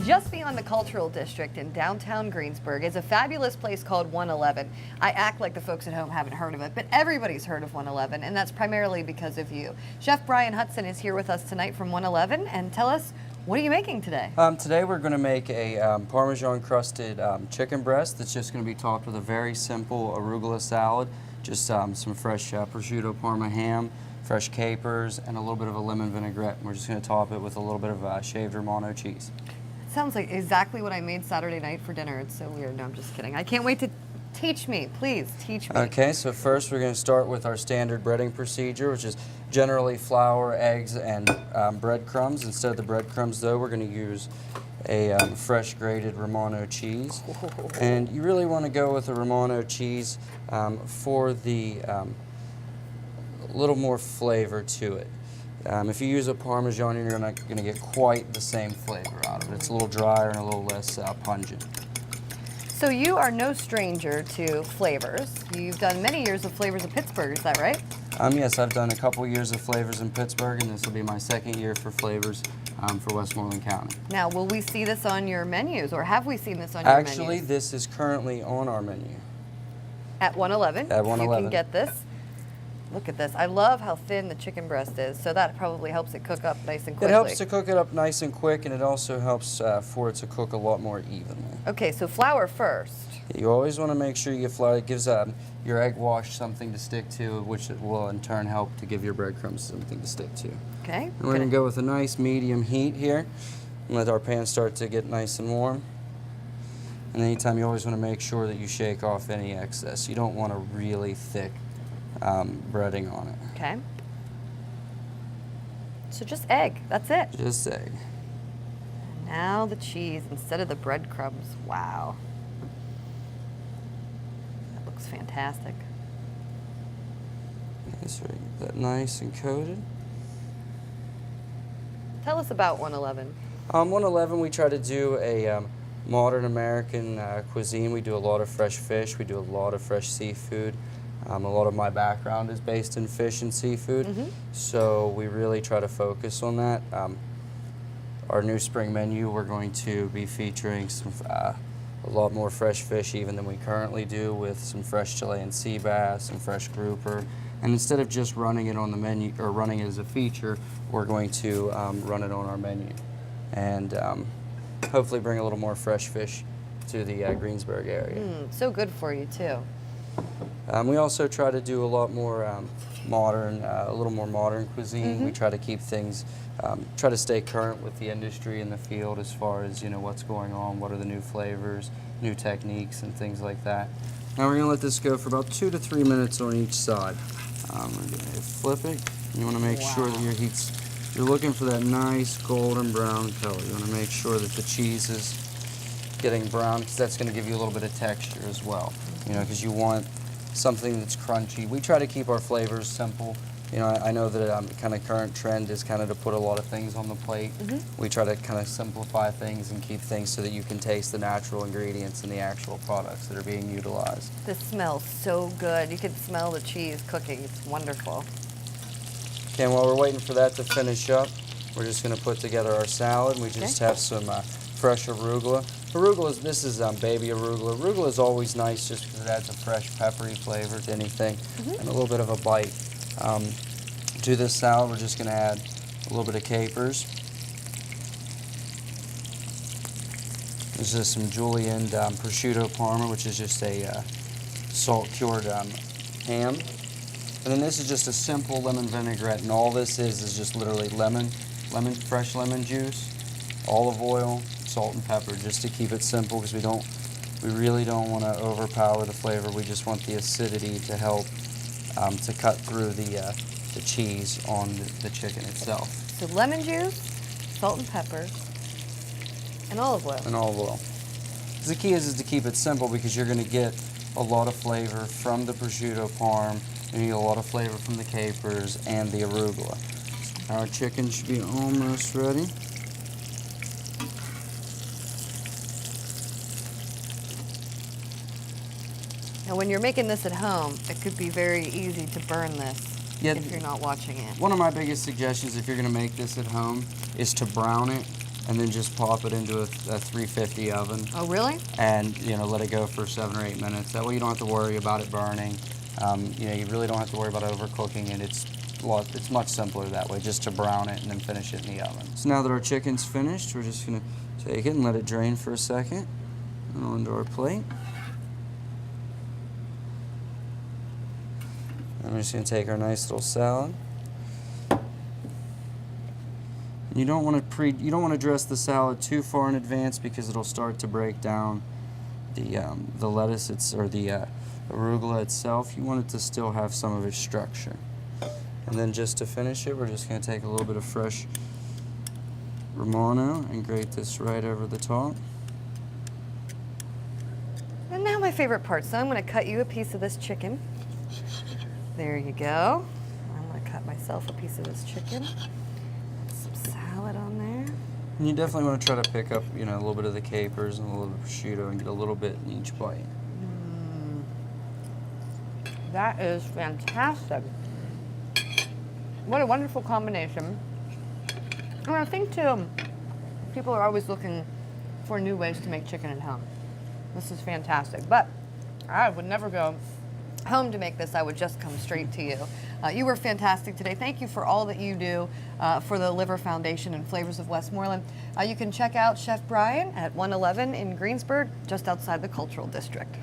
Just beyond the Cultural District in downtown Greensburg is a fabulous place called 111. I act like the folks at home haven't heard of it, but everybody's heard of 111, and that's primarily because of you. Chef Brian Hudson is here with us tonight from 111, and tell us, what are you making today? Today we're going to make a Parmesan crusted chicken breast that's just going to be topped with a very simple arugula salad, just some fresh prosciutto Parma ham, fresh capers, and a little bit of a lemon vinaigrette. We're just going to top it with a little bit of shaved Romano cheese. Sounds like exactly what I made Saturday night for dinner. It's so weird. No, I'm just kidding. I can't wait to teach me. Please, teach me. Okay, so first we're going to start with our standard breading procedure, which is generally flour, eggs, and breadcrumbs. Instead of the breadcrumbs, though, we're going to use a fresh grated Romano cheese. And you really want to go with a Romano cheese for the little more flavor to it. If you use a Parmesan, you're not going to get quite the same flavor out of it. It's a little drier and a little less pungent. So you are no stranger to flavors. You've done many years of Flavors of Pittsburgh, is that right? Yes, I've done a couple years of Flavors in Pittsburgh, and this will be my second year for Flavors for Westmoreland County. Now, will we see this on your menus, or have we seen this on your menus? Actually, this is currently on our menu. At 111? At 111. You can get this. Look at this. I love how thin the chicken breast is, so that probably helps it cook up nice and quickly. It helps to cook it up nice and quick, and it also helps for it to cook a lot more evenly. Okay, so flour first. You always want to make sure you get flour. It gives your egg wash something to stick to, which will in turn help to give your breadcrumbs something to stick to. Okay. And we're going to go with a nice medium heat here, and let our pan start to get nice and warm. And anytime, you always want to make sure that you shake off any excess. You don't want a really thick breading on it. Okay. So just egg, that's it. Just egg. Now the cheese instead of the breadcrumbs. Wow. That looks fantastic. Okay, so we get that nice and coated. Tell us about 111. 111, we try to do a modern American cuisine. We do a lot of fresh fish. We do a lot of fresh seafood. A lot of my background is based in fish and seafood, so we really try to focus on that. Our new spring menu, we're going to be featuring a lot more fresh fish even than we currently do, with some fresh Chilean sea bass and fresh grouper. And instead of just running it on the menu or running it as a feature, we're going to run it on our menu, and hopefully bring a little more fresh fish to the Greensburg area. So good for you too. We also try to do a lot more modern, a little more modern cuisine. We try to keep things, try to stay current with the industry in the field as far as, you know, what's going on, what are the new flavors, new techniques, and things like that. Now we're going to let this go for about 2 to 3 minutes on each side. We're going to flip it. You want to make sure that your heat's, you're looking for that nice golden brown color. You want to make sure that the cheese is getting brown, because that's going to give you a little bit of texture as well. You know, because you want something that's crunchy. We try to keep our flavors simple. You know, I know that kind of current trend is kind of to put a lot of things on the plate. We try to kind of simplify things and keep things so that you can taste the natural ingredients and the actual products that are being utilized. This smells so good. You can smell the cheese cooking. It's wonderful. Okay, and while we're waiting for that to finish up, we're just going to put together our salad. We just have some fresh arugula. Arugula, this is baby arugula. Arugula is always nice just because it adds a fresh peppery flavor to anything and a little bit of a bite. To this salad, we're just going to add a little bit of capers. This is some julienned prosciutto Parma, which is just a salt-cured ham. And then this is just a simple lemon vinaigrette, and all this is just literally fresh lemon juice, olive oil, salt and pepper, just to keep it simple, because we really don't want to overpower the flavor. We just want the acidity to help to cut through the cheese on the chicken itself. So lemon juice, salt and pepper, and olive oil. And olive oil. The key is to keep it simple, because you're going to get a lot of flavor from the prosciutto parm, and you get a lot of flavor from the capers and the arugula. Our chicken should be almost ready. Now, when you're making this at home, it could be very easy to burn this if you're not watching it. One of my biggest suggestions if you're going to make this at home is to brown it and then just pop it into a 350 oven. Oh, really? And let it go for 7 or 8 minutes. That way you don't have to worry about it burning. You really don't have to worry about overcooking it. It's much simpler that way, just to brown it and then finish it in the oven. So now that our chicken's finished, we're just gonna take it and let it drain for a second and onto our plate. And we're just gonna take our nice little salad. You don't want to dress the salad too far in advance because it'll start to break down the lettuce or the arugula itself. You want it to still have some of its structure. And then just to finish it, we're just going to take a little bit of fresh Romano and grate this right over the top. And now my favorite part. So I'm going to cut you a piece of this chicken. There you go. I'm going to cut myself a piece of this chicken. Some salad on there. And you definitely want to try to pick up, a little bit of the capers and a little bit of prosciutto and get a little bit in each bite. That is fantastic. What a wonderful combination. And I think too, people are always looking for new ways to make chicken at home. This is fantastic. But I would never go home to make this. I would just come straight to you. You were fantastic today. Thank you for all that you do for the Liver Foundation and Flavors of Westmoreland. You can check out Chef Brian at 111 in Greensburg, just outside the Cultural District.